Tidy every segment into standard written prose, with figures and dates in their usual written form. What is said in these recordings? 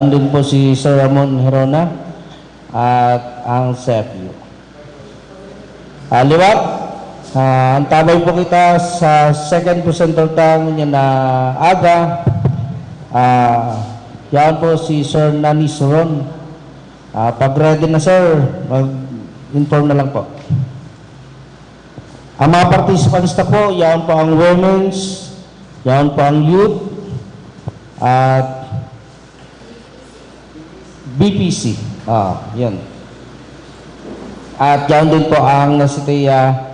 din po si Sir Ramon Herona at ang CFU. Liwat, antabay po kita sa second presenter tang niya na aga. Yan po si Sir Nani Soron. Pag ready na sir, mag-inform na lang po. Ang mga participants na po, yan po ang women's, yan po ang youth, at BPC. Yan. At yan din po ang nasitiya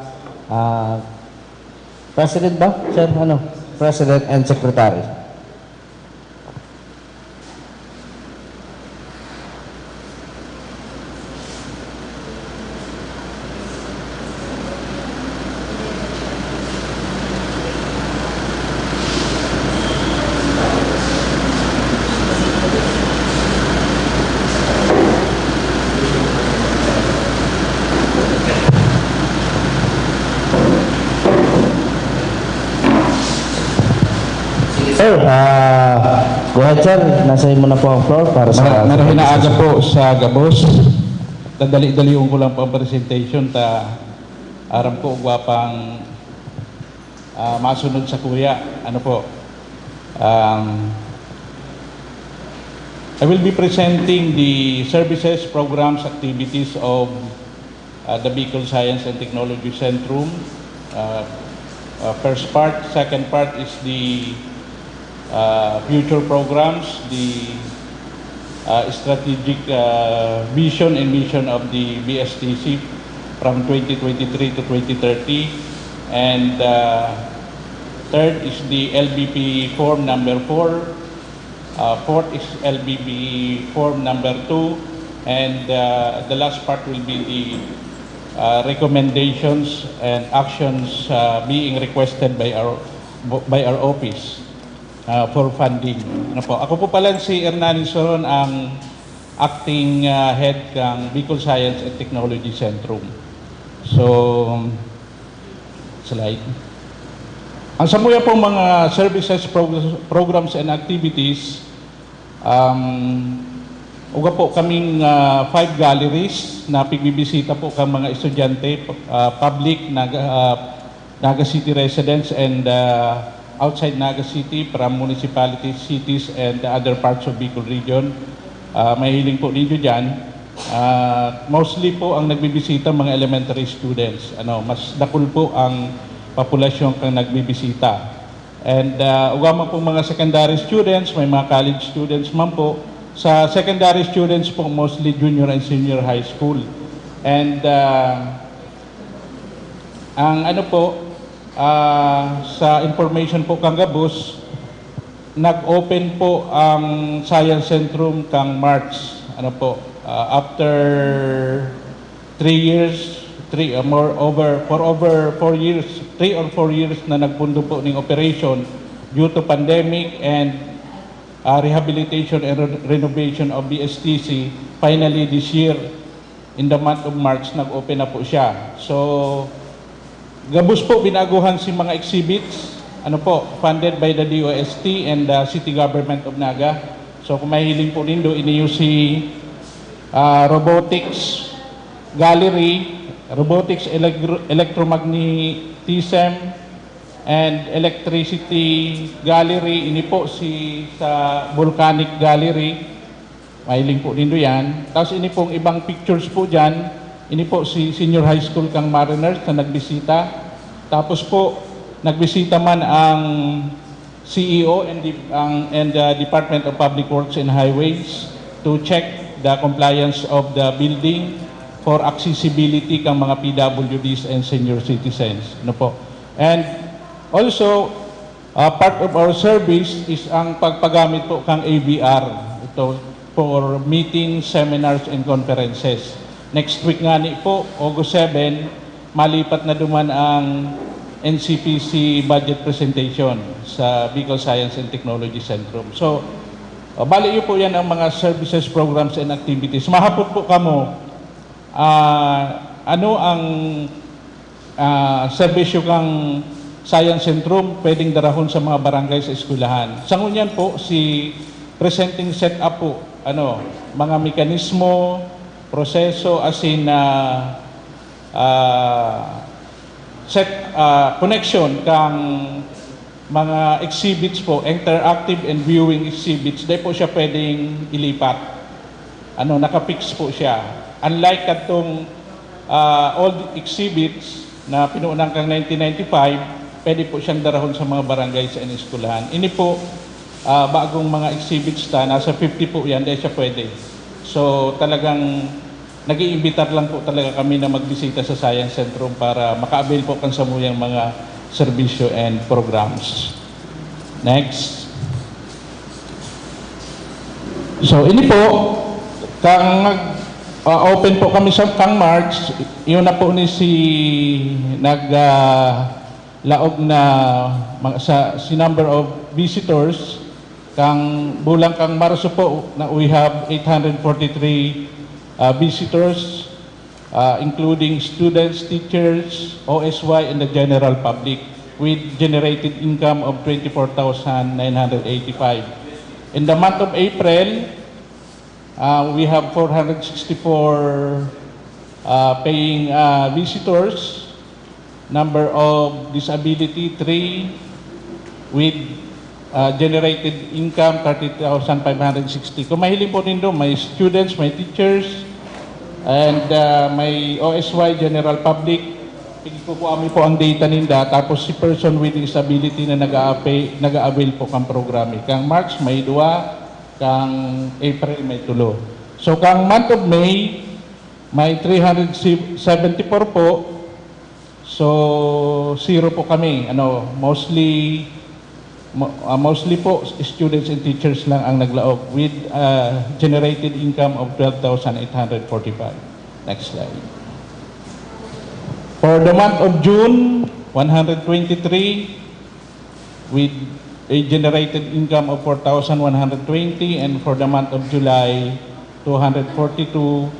President ba? Sir, ano? President and Secretary. Sir, go ahead sir, nasa mo na po ang floor para sa... Marami na aga po sa Gabos. Dadali-daliun ko lang po ang presentation aram po gwapang masunod sa kuya. Ano po? I will be presenting the services, programs, activities of the Bicol Science and Technology Centrum. First part. Second part is the future programs, the strategic vision and mission of the BSTC from 2023 to 2030. And third is the LBP form number 4. Fourth is LBP form number 2. And the last part will be the recommendations and actions being requested by our office for funding. Ano po? Ako po pala si Hernani Soron, ang acting head ng Bicol Science and Technology Centrum. So, slide. Ang samuya pong mga services, programs and activities, uga po kaming 5 galleries na pigbibisita po kang mga estudyante, public, Naga City residents and outside Naga City from municipalities, cities, and the other parts of Bicol region. Mahiling po ninyo dyan. Mostly po ang nagbibisita mga elementary students. Mas dakul po ang populasyon kang nagbibisita. And ugama po mga secondary students, may mga college students man po. Sa secondary students po, mostly junior and senior high school. And ang sa information po kang Gabos, nag-open po ang Science Centrum kang March. After 3 years, 3 or 4 years na nagpundo po ng operation due to pandemic and rehabilitation and renovation of BSTC. Finally, this year, in the month of March, nag-open na po siya. So, Gabos po, binaguhan si mga exhibits, funded by the DOST and the City Government of Naga. So kung mahiling po nindo, iniuse si Robotics Gallery, Robotics Electromagnetism, and Electricity Gallery, ini po sa Volcanic Gallery. Mahiling po nindo yan. Tapos ini pong ibang pictures po dyan. Ini po si Senior High School kang Mariners na nagbisita. Tapos po, nagbisita man ang CEO and the Department of Public Works and Highways to check the compliance of the building for accessibility kang mga PWDs and senior citizens. And also, part of our service is ang pagpagamit po kang AVR. Ito for meetings, seminars, and conferences. Next week nga po, August 7, malipat na duman ang NCPC budget presentation sa Bicol Science and Technology Centrum. So, bali po yan ang mga services, programs, and activities. Mahapot po kamo, ano ang serbisyo kang Science Centrum, pwedeng darahon sa mga barangay sa eskwelahan. Sa ngunyan po, si presenting setup po mga mekanismo, proseso as in connection kang mga exhibits po, interactive and viewing exhibits, di po siya pwedeng ilipat. Nakapix po siya. Unlike katong old exhibits na pinuunang kang 1995, pwede po siyang darahon sa mga barangay sa eskulahan. Ini po, bagong mga exhibits nasa 50 po yan, dahil siya pwede. So talagang nag-iimbitar lang po talaga kami na magbisita sa Science Centrum para maka-avail po kan sa muyang mga serbisyo and programs. Next. So ini po, kang open po kami sa kang March, yun na po ni si laog na si number of visitors kang bulang kang Marso po na we have 843 visitors including students, teachers, OSY and the general public with generated income of 24,985. In the month of April, we have 464 paying visitors. Number of disability 3 with generated income 30,560. Kung mahiling po nindo, may students, may teachers, and may OSY, general public. Pagkukuami po ang data ninda, tapos si person with disability na nag-a-avail po kang programa. Kang March may 2, kang April may 3. So kang month of May, may 374 po. So, 0 po kami. Mostly po students and teachers lang ang naglaog with generated income of 12,845. Next slide. For the month of June, 123 with a generated income of 4,120, and for the month of July, 242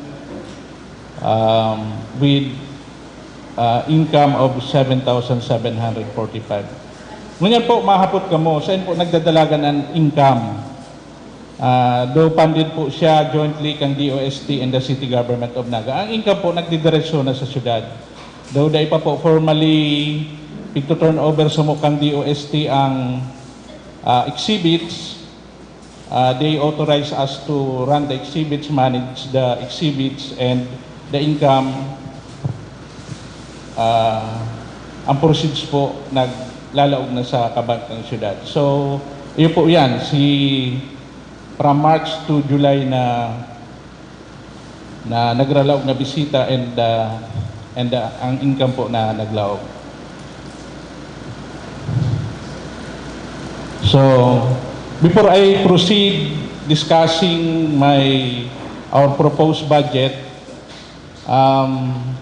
with income of 7,745. Ngunyan po, mahapot ka mo, saan po nagdadalagan ang income? Do funded po siya jointly kang DOST and the City Government of Naga. Ang income po nagdidiretso na sa syudad. Though dahil pa po formally pagto-turn over sa mukang DOST ang exhibits, they authorize us to run the exhibits, manage the exhibits, and the income ang proceeds po naglalaog na sa kabank ng syudad. So, yun po yan, from March to July na naglalaog na bisita and ang income po na naglaog. So, before I proceed discussing our proposed budget,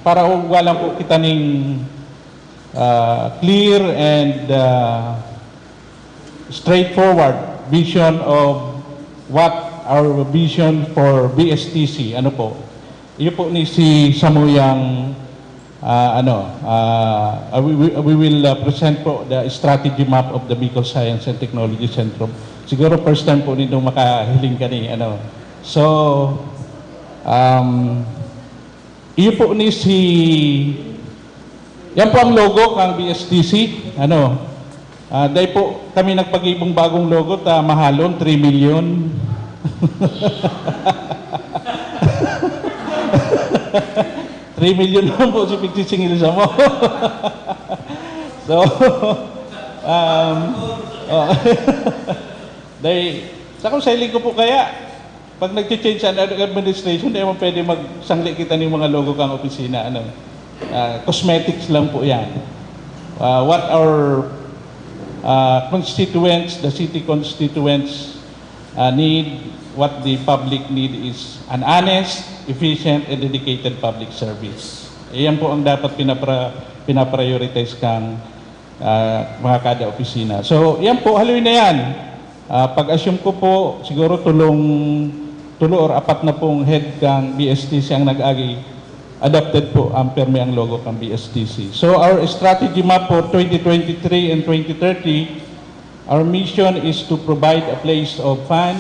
para wala po kita ning clear and straightforward vision of what our vision for BSTC. Ano po? Iyo po ni si Samuyang we will present po the strategy map of the Bicol Science and Technology Centrum. Siguro first time po nito makahiling kani So iyo po ni yan po ang logo ng BSTC. Dahil po kami nagpag-ibong bagong logo mahalon 3 million. $3 million lang po si pagsisingil sa mo. So, dahil sa kung sailing ko po kaya, pag nag-change ang administration, dahil mo pwede magsangli kita ng mga logo kang opisina. Cosmetics lang po yan. What our constituents, the city constituents need, what the public need is an honest, efficient, and dedicated public service. Iyan po ang dapat pinaprioritize kang mga kada opisina. So, yan po, haluin na yan. Pag-assume ko po, siguro tulo or 4 na pong head kang BSTC ang nag-agi, adopted po ang perme ang logo kang BSTC. So, our strategy map for 2023 and 2030, our mission is to provide a place of fun,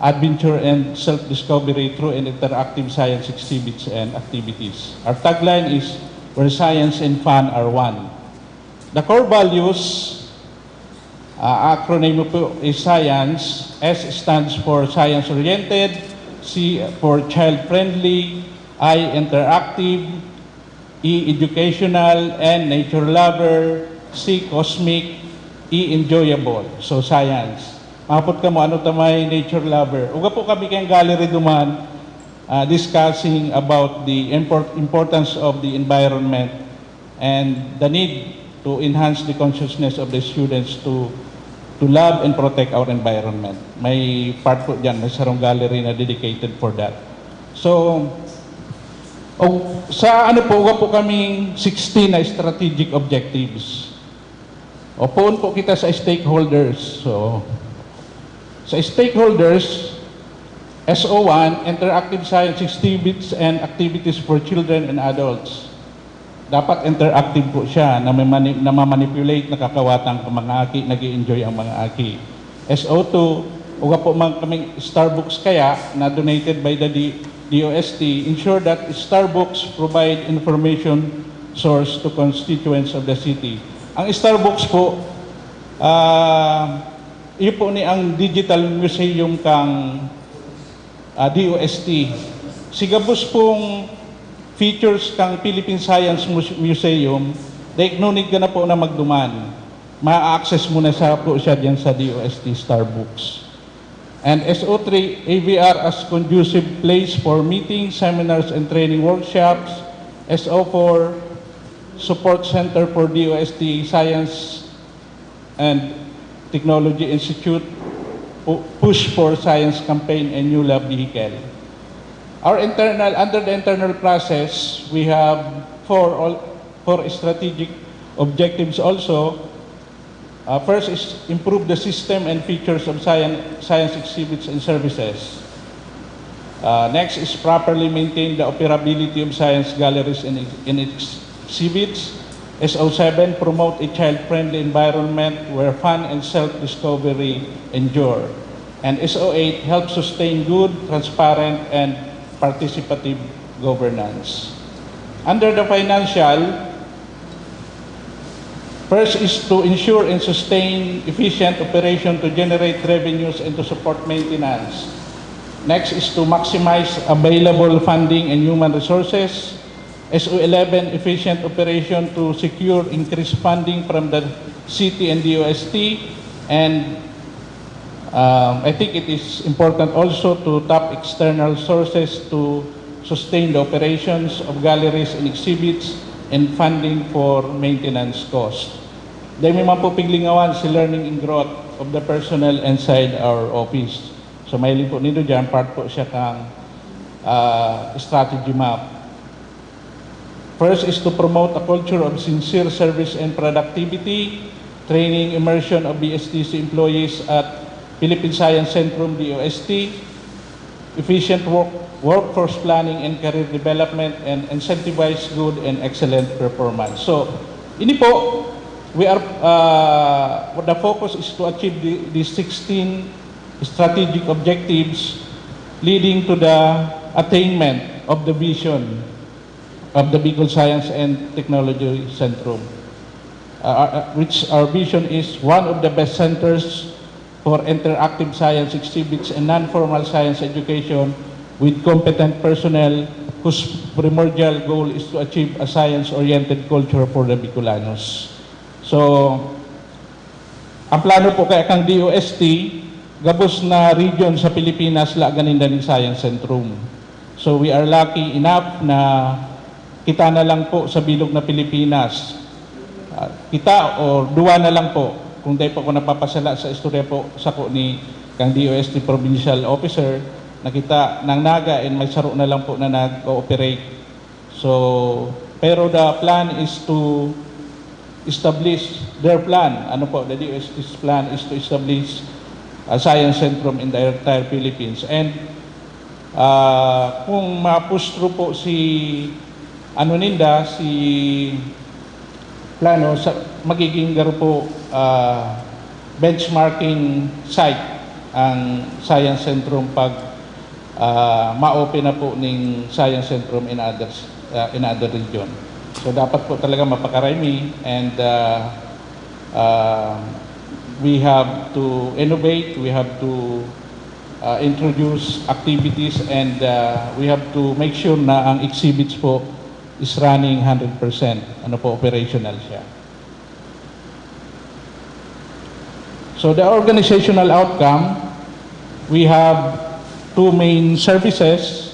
adventure and self-discovery through an interactive science exhibits and activities. Our tagline is, where science and fun are one. The core values, acronym po is SCIENCE. S stands for science-oriented, C for child-friendly, I interactive, E educational, N nature lover, C cosmic, E enjoyable. So science. Mapot ka mo, ano tamay nature lover. Uga po kami kayong gallery duman discussing about the importance of the environment and the need to enhance the consciousness of the students to love and protect our environment. May part po dyan, may sarong gallery na dedicated for that. So, sa ano po, uga po kaming 16 na strategic objectives. Upoon po kita sa stakeholders. So, sa stakeholders, SO1, interactive science exhibits and activities for children and adults. Dapat interactive po siya, na mamanipulate, nakakawatang mga aki, nag-i-enjoy ang mga aki. SO2, uga po kaming Starbucks kaya, na donated by the DOST, ensure that Starbucks provide information source to constituents of the city. Ang Starbucks po, yun po ni ang digital museum kang DOST. Sigabos pong features kang Philippine Science Museum, dahil nunig ka na po na magduman. Ma-access mo na po siya dyan sa DOST Starbucks. And SO3, AVR as conducive place for meetings, seminars, and training workshops. SO4, support center for DOST Science and Technology Institute, push for science campaign and new lab vehicle. Under the internal process, we have four strategic objectives also. First is improve the system and features of science exhibits and services. Next is properly maintain the operability of science galleries and exhibits. SO7, promote a child-friendly environment where fun and self-discovery endure. And SO8, help sustain good, transparent, and participative governance. Under the financial, first is to ensure and sustain efficient operation to generate revenues and to support maintenance. Next is to maximize available funding and human resources. SO11, efficient operation to secure increased funding from the city and DOST. And I think it is important also to tap external sources to sustain the operations of galleries and exhibits and funding for maintenance costs. Dahil may mapupiglingawan si learning and growth of the personnel inside our office. So may po nito dyan, part po siya kang strategy map. First is to promote a culture of sincere service and productivity, training immersion of BSTC employees at Philippine Science Centrum DOST, efficient workforce planning and career development, and incentivize good and excellent performance. So, ini po, the focus is to achieve the 16 strategic objectives leading to the attainment of the vision of the Bicol Science and Technology Centrum, which our vision is one of the best centers for interactive science exhibits and non-formal science education with competent personnel whose primordial goal is to achieve a science-oriented culture for the Bicolanos. So, ang plano po kaya kang DOST, gabos na region sa Pilipinas laganin na ng Science Centrum. So, we are lucky enough na kita na lang po sa bilog na Pilipinas. Kita o duwa na lang po, kung dahil po ako napapasala sa istorya po sa ko ni kang DOST Provincial Officer, na kita ng Naga and may saro na lang po na nag-ooperate. So, pero the plan is to establish their plan. Ano po, the DOST's plan is to establish a science centrum in the entire Philippines. And kung ma-push through po si plano, magiging garo po benchmarking site ang Science Centrum pag ma-open na po ng Science Centrum in other region. So dapat po talaga mapakarami, and we have to innovate, we have to introduce activities, and we have to make sure na ang exhibits po is running 100%, operational siya. So the organizational outcome, we have two main services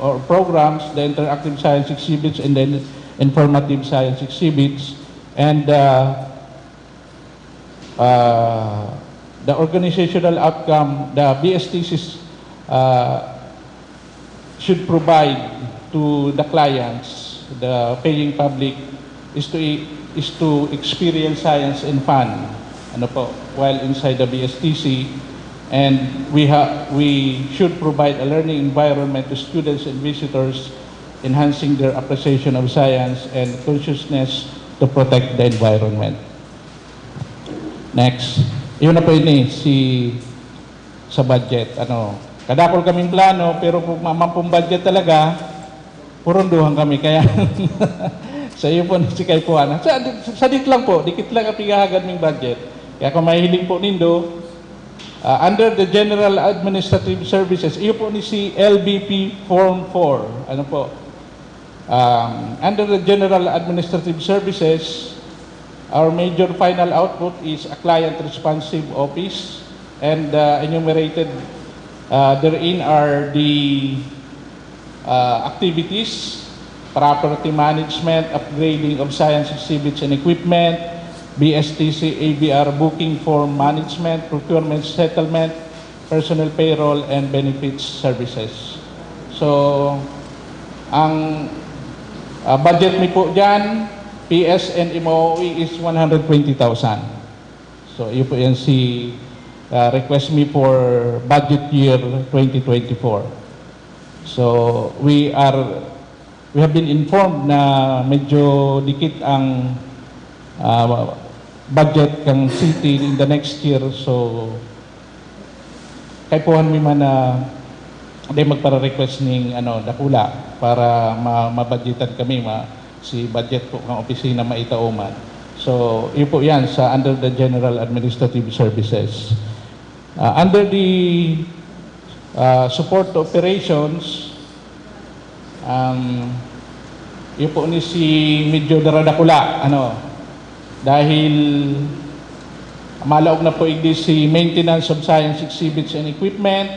or programs: the interactive science exhibits and then informative science exhibits. And the organizational outcome, the BSTCs should provide to the clients, the paying public, is to experience science and fun, while inside the BSTC. And we should provide a learning environment to students and visitors, enhancing their appreciation of science and consciousness to protect the environment. Next. Yun na po yun sa budget. Kadakol kaming plano, pero kung mamampong budget talaga, purunduhan kami. Kaya sa iyo po si Kay Puana. Sa dikit lang po, dikit lang ang pigahagad ng budget. Kaya kung mahiling po nindo, under the General Administrative Services, iyo po ni si LBP Form 4. Under the General Administrative Services, our major final output is a client responsive office, and enumerated therein are the activities: property management, upgrading of science exhibits and equipment, BSTC ABR booking form management, procurement settlement, personnel payroll, and benefits services. So, ang budget mi po dyan, PS and MOE is 120,000. So, yun po yan si request me for budget year 2024. So, we have been informed na medyo dikit ang budget kang city in the next year. So, kay puhan mi man na magpara-request ning dakula para mabudgetan kami si budget po ng opisina maitauman. So, yun po yan sa under the General Administrative Services. Under the support operations, yun po ni si medyo daradakula, dahil malaog na po igdi si maintenance of science exhibits and equipment,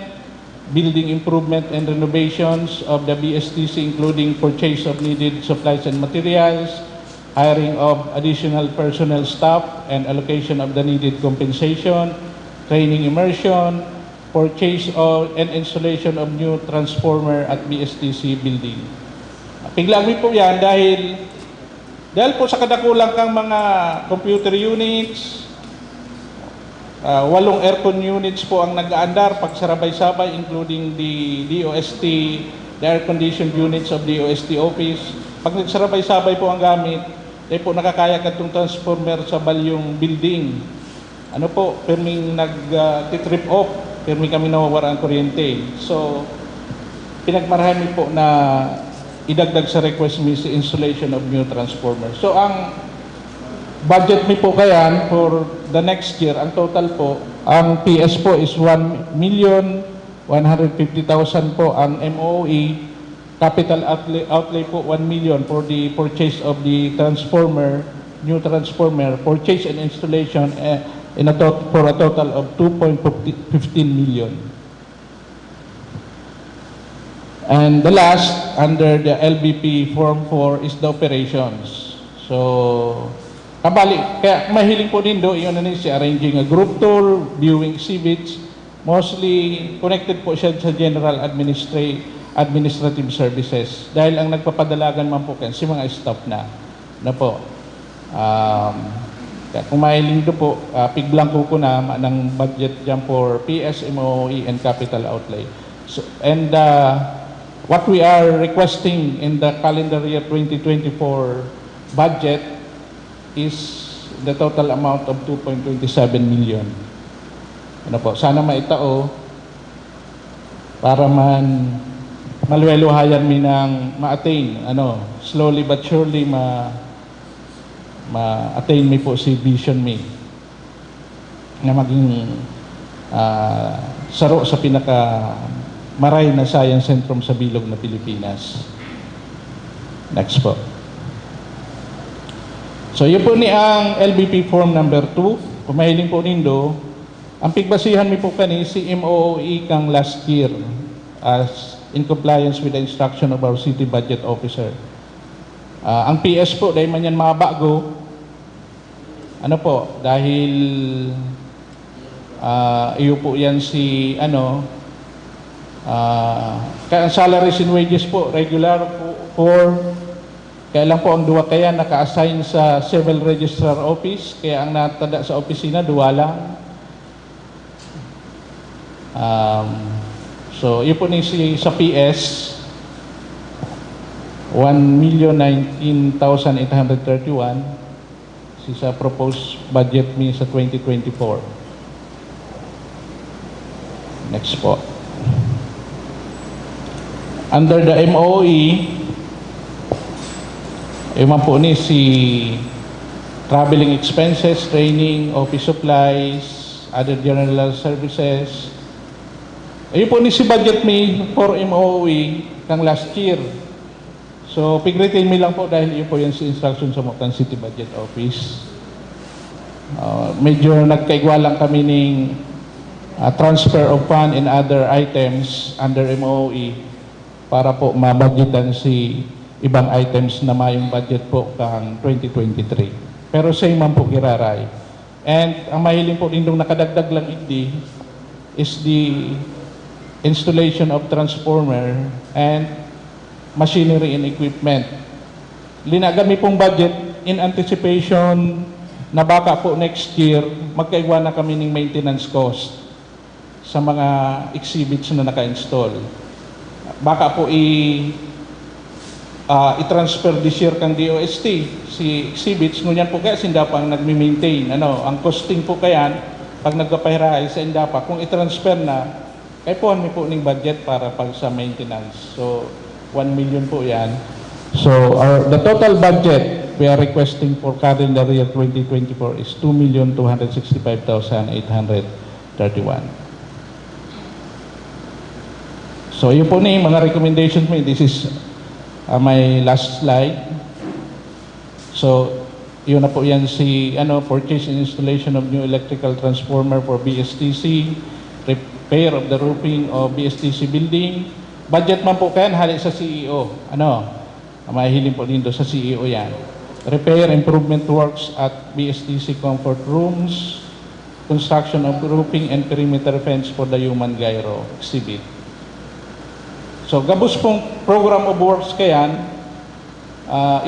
building improvement and renovations of the BSTC, including purchase of needed supplies and materials, hiring of additional personnel staff and allocation of the needed compensation, training immersion, purchase of and installation of new transformer at BSTC building. Piglami po yan dahil po sa kadakulang kang mga computer units, 8 aircon units po ang nag-aandar pagsarabay-sabay, including the DOST, the air-conditioned units of the DOST office. Pag nagsarabay-sabay po ang gamit, po nakakaya ka itong transformer sa balyong building. Perming nag-trip off, perming kami nawawara ang kuryente. So, pinagmarami po na idagdag sa request mi si installation of new transformer. So, ang budget mi po kayan for the next year, ang total po, ang PS po is 1,150,000 po, ang MOE, capital outlay po 1 million for the purchase of the transformer, new transformer, purchase and installation for a total of 2.15 million. And the last, under the LBP Form 4, is the operations. So, kaya mahiling po din do, yun si arranging a group tour, viewing exhibits, mostly connected po siya sa General Administrative Services. Dahil ang nagpapadalagan man po si mga staff na po. Kaya kung mahiling do po, piglang ko na ng budget dyan for PS, MOE, and capital outlay. So, and what we are requesting in the calendar year 2024 budget is the total amount of 2.27 million. Ano po, sana maitao para malweluhayan mi ng ma-attain, slowly but surely ma-attain mi po si vision mi na maging saro sa pinaka maray na science centrum sa bilog na Pilipinas. Next po. So yun po ni ang LBP form number 2. Kung mahiling po nindo, ang pigbasihan mi po kani si MOOE kang last year as in compliance with the instruction of our city budget officer. Ang PS po, dahil man yan mabago, dahil iyo po yan si, kaya salaries and wages po, regular po, kaya lang po ang duwa kaya naka-assign sa civil registrar office, kaya ang natada sa opisina, duwa lang. So, yun po ni sa PS, 1,019,831 sa proposed budget mi sa 2024. Next po. Under the MOE, yung po ni si traveling expenses, training, office supplies, other general services. Ayun po ni si budget mi for MOE kang last year. So, pig-retain mi lang po dahil yun po yan si instruction sa Mactan City Budget Office. Medyo nagkaigwalang kami ng transfer of fund and other items under MOE para po mabudgetan si ibang items na mayong budget po kang 2023. Pero same man po kiraray. And ang mahiling po nindong nakadagdag lang hindi is the installation of transformer and machinery and equipment. Linagami pong budget in anticipation na baka po next year magkaigwa na kami ng maintenance cost sa mga exhibits na naka-install. Baka po i-transfer this year kang DOST si exhibits, ngunyan po kaya sindapang nagmi-maintain. Ang costing po kayan pag nagkapahirahay sa indapa, kung i-transfer na, kaya po mi po ng budget para pag sa maintenance. So, 1 million po yan. So, the total budget we are requesting for calendar year 2024 is 2,265,831. So, yun po na yung mga recommendations mo. This is my last slide. So, yun na po yan si purchase and installation of new electrical transformer for BSTC, repair of the roofing of BSTC building. Budget man po kayan, hali sa CEO. Mahihiling po dito sa CEO yan. Repair, improvement works at BSTC comfort rooms, construction of roofing and perimeter fence for the human gyro exhibit. So, gabos pong program of works kayan,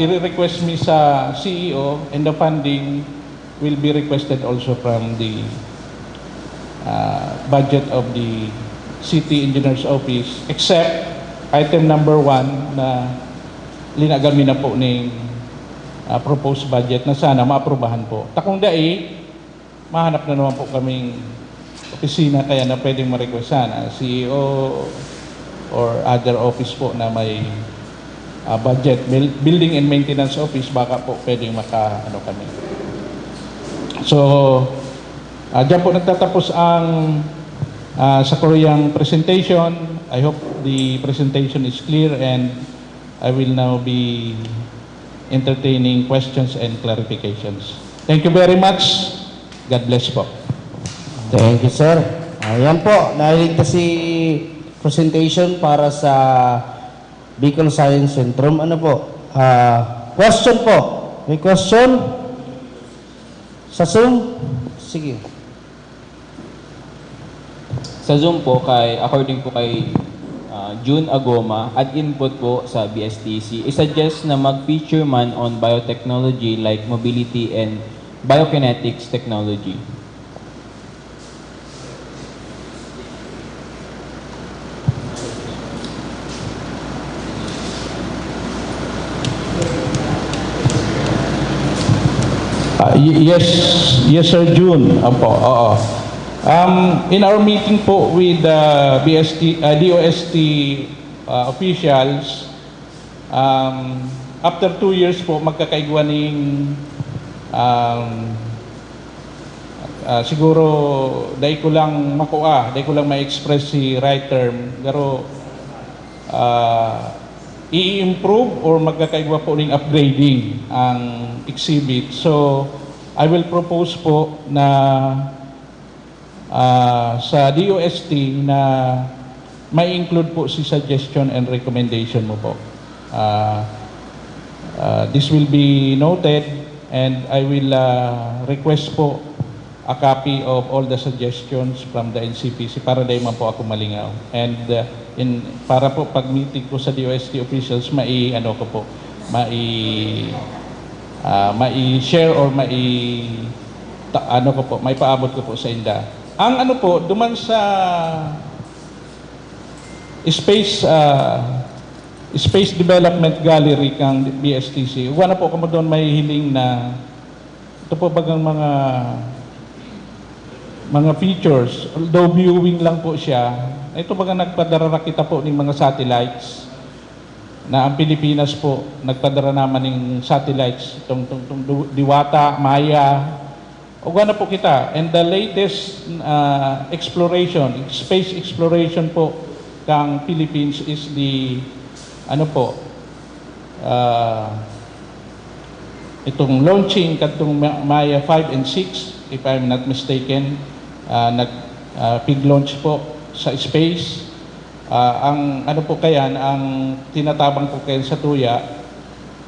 i-request mi sa CEO and the funding will be requested also from the budget of the City Engineer's Office, except item number 1 na linagami na po ng proposed budget na sana maaprubahan po. Takong dai, mahanap na naman po kaming opisina kaya na pwedeng ma-request sana, CEO or other office po na may budget, building and maintenance office, baka po pwedeng kami. So, dyan po nagtatapos ang sa Koreang presentation. I hope the presentation is clear and I will now be entertaining questions and clarifications. Thank you very much. God bless po. Thank you, sir. Ayan po, nahilig na si presentation para sa Bicol Science Centrum. Question po. May question? Sa Zoom? Sige. Sa Zoom po, according po kay June Agoma, add input po sa BSTC, i-suggest na mag-feature man on biotechnology like mobility and biokinetics technology. Yes, Sir June. Opo, oo. In our meeting po with DOST officials, after 2 years po magkakaigwaning siguro dahil ko lang makuha, dahil ko lang ma-express si right term, pero i-improve or magkakaigwa po ring upgrading ang exhibit. So, I will propose po na sa DOST na may include po si suggestion and recommendation mo po. This will be noted and I will request po a copy of all the suggestions from the NCPC para dahil man po ako malingaw. And para po pag meeting ko sa DOST officials, mai-ano ko po, mai-share or ano ko po, may paabot ko po sa inda. Ang ano po, duman sa Space Development Gallery kang BSTC, wala po kamo doon may hiling na ito po bagang mga features, although viewing lang po siya, ito bagang nagpadara kita po ng mga satellites na ang Pilipinas po nagpadara naman ng satellites itong Diwata, Maya, o na po kita. And the latest space exploration po kang Philippines is the ano po, itong launching katong Maya 5 and 6, if I'm not mistaken, pig launch po sa space. Ang ano po kayan, ang tinatabang po kayan sa tuya,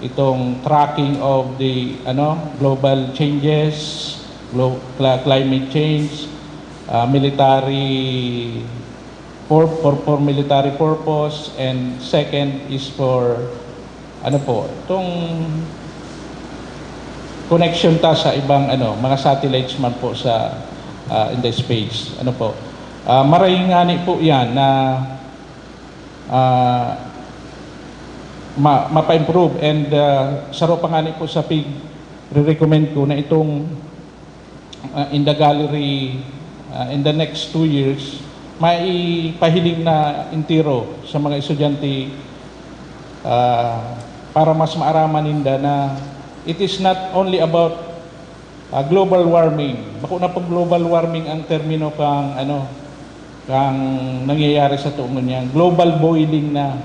itong tracking of the global changes, climate change, military for military purpose, and second is for ano po, itong connection ta sa ibang mga satellites man po sa in the space. Ano po? Maraming ngani po 'yan na mapa-improve and saro pa ngani po sa PIG re-recommend ko na itong in the gallery in the next 2 years maipahiling na intiro sa mga estudyante para mas maaraman ninda na it is not only about global warming. Bako na pag global warming ang termino kang kang nangyayari sa tuong niyan. Global boiling na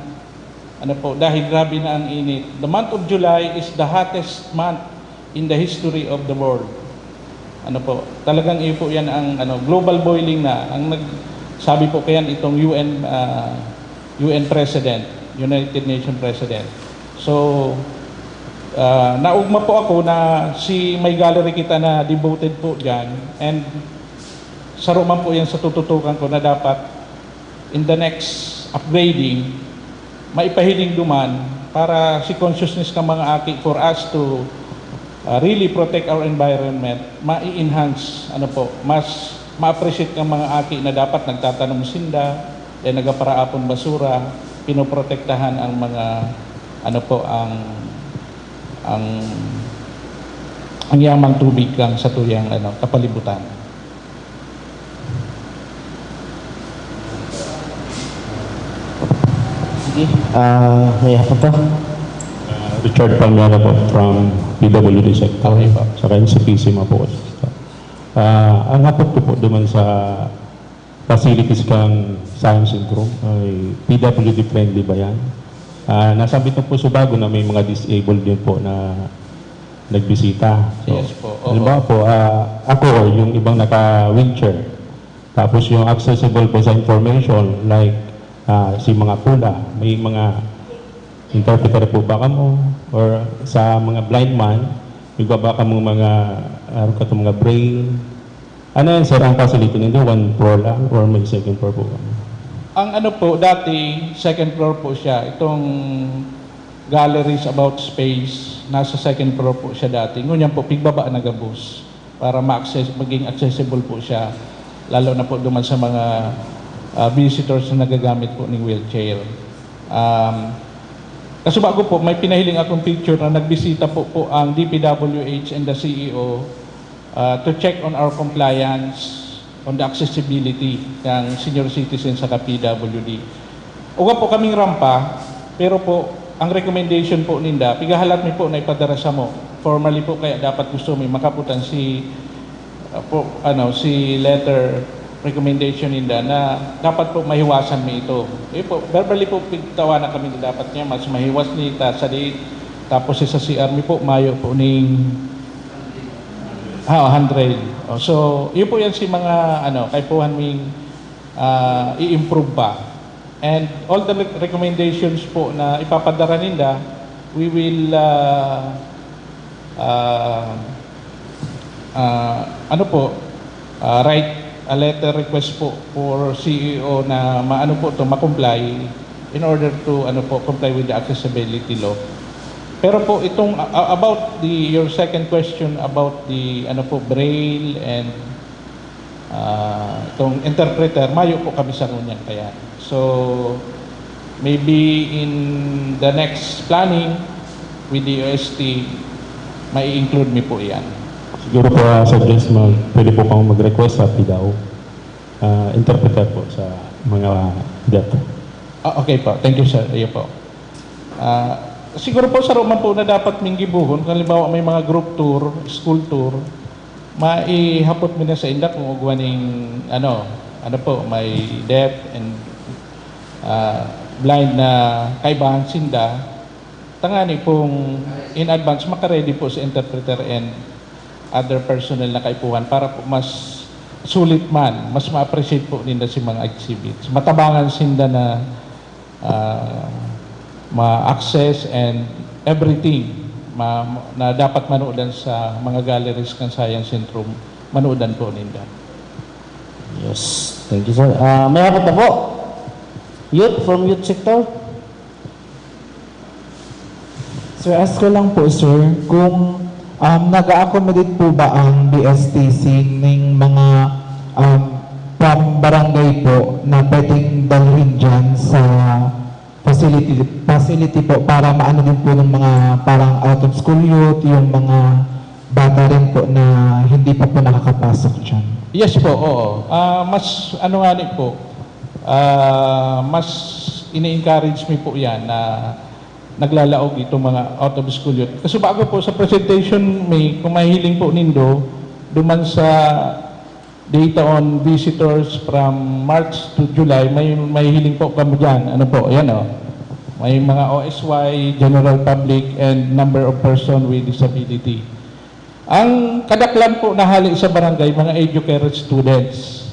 po dahil grabe na ang init. The month of July is the hottest month in the history of the world. Talagang po yan ang global boiling na ang sabi po kayan itong UN President, United Nations President. So naugma po ako na may gallery kita na devoted po dyan, and saro man po yan sa tututukan ko na dapat in the next upgrading maipahiling duman para si consciousness ng mga aki for us to really protect our environment, mai-enhance mas ma-appreciate ng mga aki na dapat nagtatanong sinda, nagaparaapon basura, pinoprotektahan ang mga ang yamang tubig kang sa tuyang kapalibutan. Sige, may ako to. Richard Palmiano po from PWD sector. Okay po. Saka NCPC po. Ang hapot ko po duman sa facilities kang science and room ay PWD friendly ba yan? Nasabit na po sa bago na may mga disabled din po na nagbisita. So, Yes po. halimbawa po, ako yung ibang naka-wheelchair. Tapos yung accessible po sa information like si mga pula, may mga interpreter po ba kamo? Or sa mga blind man, may ba kamo mga braille? Ano yan sir ang facility nito? 1 floor lang or may second floor po? Ang po, dati, second floor po siya. Itong galleries about space, nasa second floor po siya dati. Ngunyan po, pigbaba na gabos para maging accessible po siya. Lalo na po duman sa mga visitors na nagagamit po ng wheelchair. Kaso bago po, may pinahiling akong picture na nagbisita po ang DPWH and the CEO to check on our compliance on the accessibility ng senior citizen sa PWD. Uga po kaming rampa, pero po, ang recommendation po ninda, pigahalat mi po na ipadarasa mo. Formally po kaya dapat gusto mi makaputan si si letter recommendation ninda na dapat po mahiwasan mi ito. Po, verbally po pigtawanan kami na dapat niya mas mahiwas ni ta sa di tapos sa CR mi po mayo po ning handrail. So, yun po yan si mga kaipuhan ming i-improve ba. And all the recommendations po na ipapadara ninda, we will write a letter request po for CEO na ma-comply in order to comply with the accessibility law. Pero po itong about your second question about the braille and itong interpreter, mayo po kami sa ngunyan kaya. So maybe in the next planning with the OST, may include mi po yan. Siguro po suggest mo, pwede po kang mag-request sa PDAO, interpreter po sa mga data. Okay po, thank you sir. Iyo po. Siguro po sa Roman po na dapat minggibuhon, halimbawa may mga group tour, school tour, maihapot mo na sa inda kung ugwaning may deaf and blind na kaibahan sinda, tangani pong in advance makaready po sa interpreter and other personnel na kaipuhan para po mas sulit man, mas ma-appreciate po ninda si mga exhibits. Matabangan sinda na ma-access and everything na dapat manuodan sa mga galleries ng Science Centrum, manuodan po ninda. Yes, thank you sir. May hapot na po. Youth from youth sector. Sir, ask ko lang po sir, kung nag-accommodate po ba ang BSTC ng mga from barangay po na pwedeng dalhin dyan sa facility po para maano din po ng mga parang out of school youth, yung mga bata rin po na hindi pa po nakakapasok dyan? Yes po, oo. Mas mas ini-encourage me po yan na naglalaog itong mga out of school youth. Kasi bago po sa presentation kung mahiling po nindo, duman sa data on visitors from March to July, may hiling po kami dyan. May mga OSY, general public, and number of person with disability. Ang kadaklan po na hali sa barangay, mga educated students.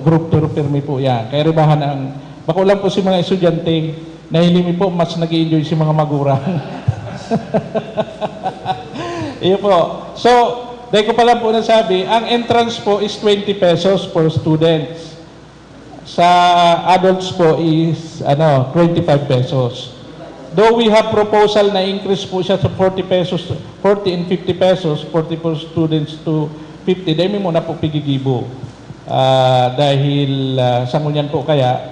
Group tour permi po yan. Kaya ribahan bako lang po si mga estudyante, nahilimi po, mas nag-i-enjoy si mga magurang. Iyo po. So, dahil ko pala po nasabi, ang entrance po is 20 pesos for students. Sa adults po is 25 pesos. Though we have proposal na increase po siya sa 40 and 50 pesos, 40 for students to 50, dahil mo na po pigigibo. Dahil sa ngunyan po kaya,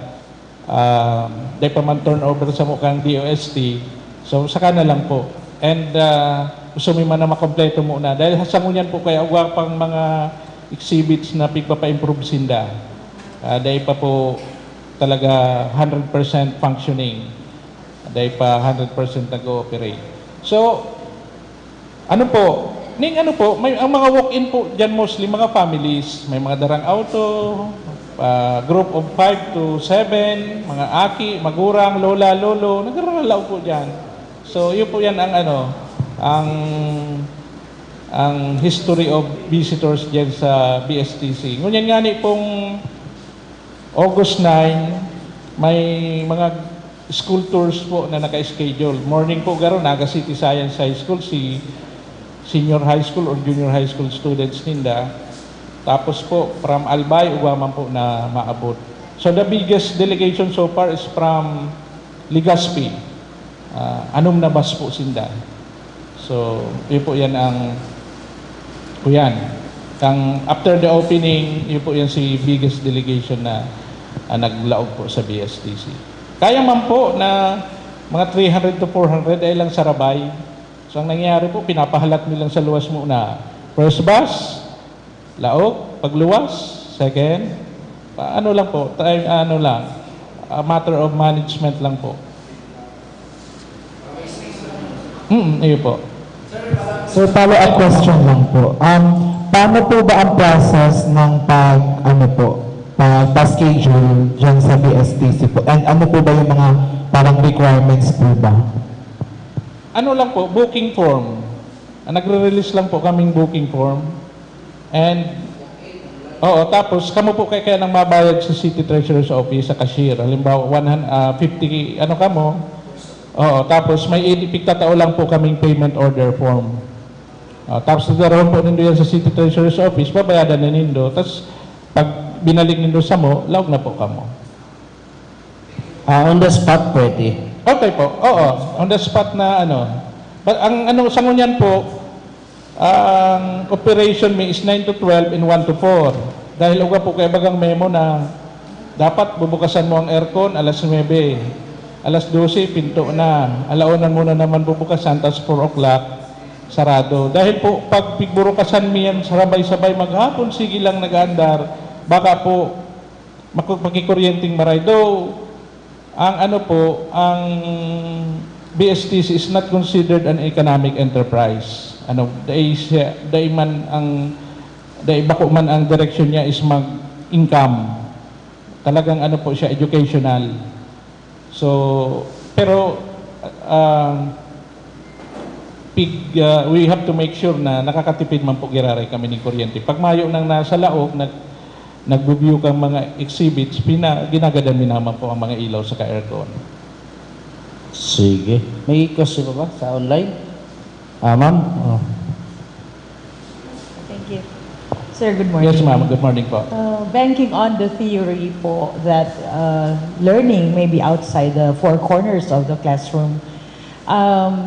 dahil pa man turnover sa mukhang DOST, so saka na lang po. And gusto mo man na makompleto muna. Dahil sa ngunyan po kaya, uwa pang mga exhibits na pigpapa-improve sinda. Dahil pa po talaga 100% functioning. Dahil pa 100% nag-ooperate. So, may ang mga walk-in po dyan mostly mga families, may mga darang auto, group of 5 to 7, mga aki, magurang, lola, lolo, nagaralaw po dyan. So, yun po yan ang history of visitors dyan sa BSTC. Ngunyan nga ni pong August 9, may mga school tours po na naka-schedule. Morning po garo, Naga City Science High School, si senior high school or junior high school students ninda. Tapos po, from Albay, uwaman po na maabot. So the biggest delegation so far is from Legazpi. Anom na bus po sinda. So, yun po yan after the opening, yun po yan si biggest delegation na naglaog po sa BSTC. Kaya man po na mga 300 to 400 ay lang sarabay. So ang nangyayari po, pinapahalat nilang sa luwas muna. First bus, laog, pagluwas, Second, ano lang po, ano lang, a matter of management lang po. Iyo po. Sir, follow-up question lang po. Paano po ba ang process ng pag-schedule dyan sa BSTC po? And ano po ba yung mga parang requirements po ba? Ano lang po, booking form. Nagre-release lang po kaming booking form. And, tapos kamo po kaya nang mabayad sa City Treasurer's Office sa cashier. Halimbawa, 50, tapos may pigtatao lang po kaming payment order form. Tapos nagdaroon po nindo yan sa City Treasurer's Office, babayadan na nindo. Tapos, pag binalik nindo sa mo, lawag na po kamo. On the spot pwede. Okay po, on the spot na ano. But ang sa ngunyan po, ang operation may is 9 to 12 and 1 to 4. Dahil uga po kay bagang memo na dapat bubukasan mo ang aircon alas 9. Alas 12, pinto na. Alaunan muna naman bubukasan, tapos 4 o'clock, sarado. Dahil po, pag pigburukasan mo yan, sabay-sabay maghapon, sige lang nag-aandar, baka po, magkikuryenteng maray. Though, ang BSTC is not considered an economic enterprise. Bako man ang direction niya is mag-income. Talagang po siya, educational. So, pero we have to make sure na nakakatipid man po giraray kami ng kuryente. Pag mayo nang nasa laog, nag-review kang mga exhibits, ginagadan mi naman po ang mga ilaw sa ka-aircon. Sige. May question pa ba sa online? Ma'am? Thank you. Sir, good morning. Yes, ma'am. Good morning po. Banking on the theory po that learning may be outside the four corners of the classroom,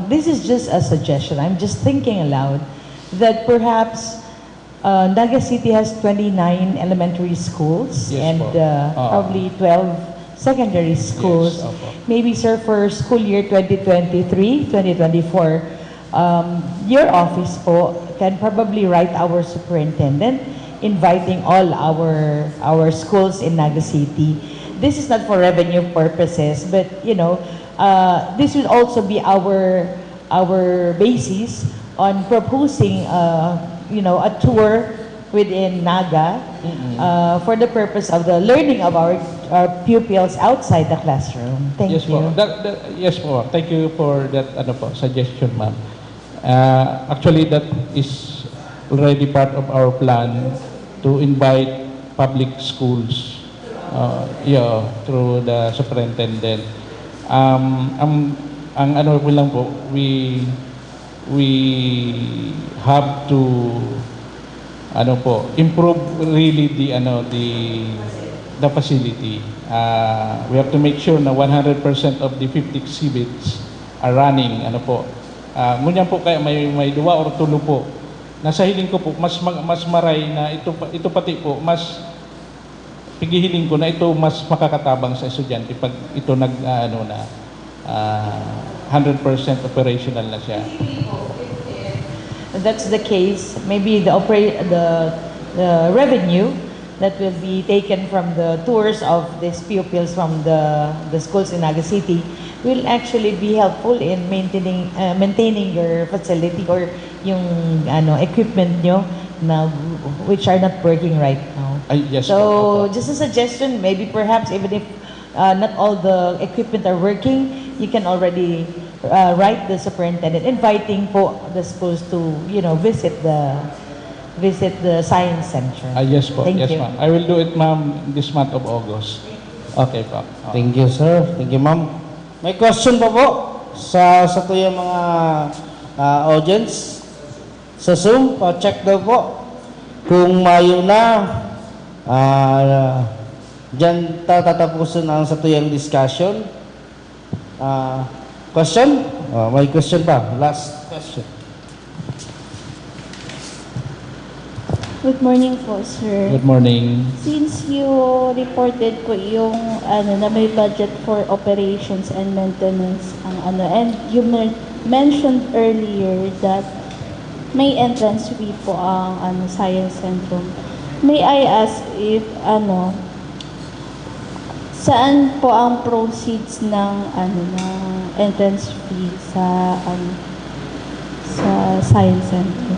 this is just a suggestion. I'm just thinking aloud that perhaps Naga City has 29 elementary schools Yes, and po. probably 12 secondary schools. Yes, opo. Maybe, sir, for school year 2023, 2024, your office po can probably write our superintendent inviting all our schools in Naga City. This is not for revenue purposes, but this will also be our basis on proposing a tour within Naga for the purpose of the learning of our pupils outside the classroom. Thank Yes you. po. Yes po. Thank you for that suggestion, ma'am. Actually, that is already part of our plan to invite public schools through the superintendent. Ang ko lang po, we have to improve really the facility. We have to make sure na 100% of the 50 exhibits are running. Ngunyan po kaya may 2 or 3 po. Nasa hiling ko po mas maray na ito pati po mas pigihiling ko na ito mas makakatabang sa estudyante pag ito 100% operational na siya. If that's the case, maybe the revenue that will be taken from the tours of these pupils from the schools in Naga City will actually be helpful in maintaining your facility or yung equipment nyo na which are not working right now. Yes, So just a suggestion, maybe perhaps even if not all the equipment are working, you can already write the superintendent inviting po the schools to visit the science center. Yes po. Thank Yes, you. ma'am. I will do it, ma'am, this month of August. Okay po. Thank you, sir. Thank you, ma'am. May question pa po sa tuyang mga audience sa Zoom. Pa-check daw po kung mayo na dyan tatapusin ang sa tuyang discussion. Question? May question pa. Last question. Good morning po, sir. Good morning. Since you reported po yung na may budget for operations and maintenance and you mentioned earlier that may entrance fee po ang Science Centrum. may I ask if saan po ang proceeds ng ng entrance fee sa sa Science Center?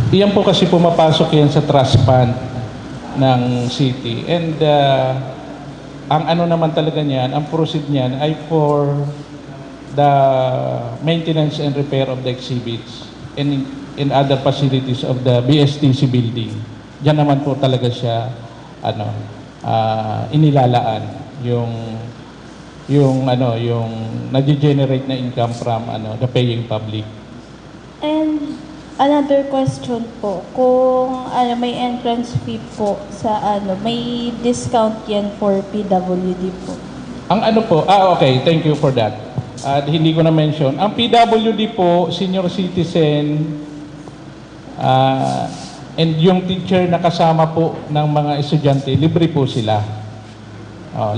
Iyan po kasi pumapasok yan sa trust fund ng city. And ang ano naman talaga niyan, ang proceed niyan ay for the maintenance and repair of the exhibits and in other facilities of the BSTC building. Diyan naman po talaga siya inilalaan yung nag-generate na income from the paying public. And another question po, kung may entrance fee po sa may discount yan for PWD po? Ang okay, thank you for that. Hindi ko na-mention. Ang PWD po, senior citizen, and yung teacher na kasama po ng mga estudyante, libre po sila.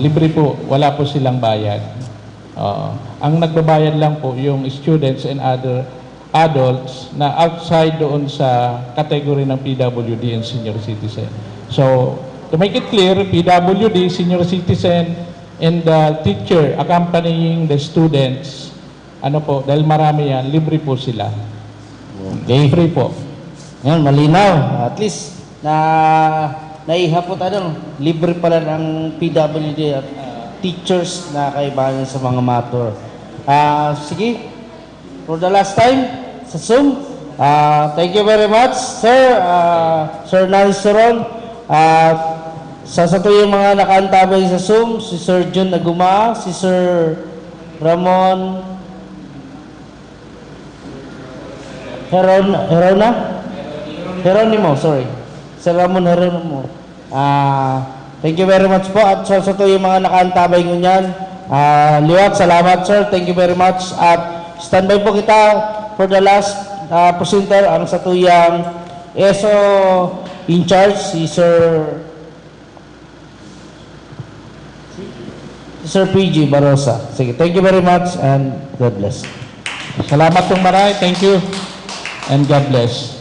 Libre po, wala po silang bayad. Ang nagbabayad lang po yung students and other adults na outside doon sa category ng PWD and senior citizen. So, to make it clear, PWD, senior citizen, and the teacher accompanying the students, dahil marami yan, libre po sila. Okay. Free po. Yan, malinaw. At least, naihapot libre pala ng PWD at teachers na kaibahan sa mga matter. Sige, for the last time, sa Zoom, thank you very much, Sir, Sir Nalseron. Sa yung mga nakaantabay sa Zoom, si Sir Jun Naguma, si Sir Ramon Heronimo, sorry. Sir Ramon Heronimo. Thank you very much po. At sa yung mga nakaantabay ko niyan, liwat, salamat sir. Thank you very much. At standby po kita for the last presenter, ang satuyang ESO in charge, si Sir PG Barosa. Sige, thank you very much and God bless. Salamat pong maray. Thank you and God bless.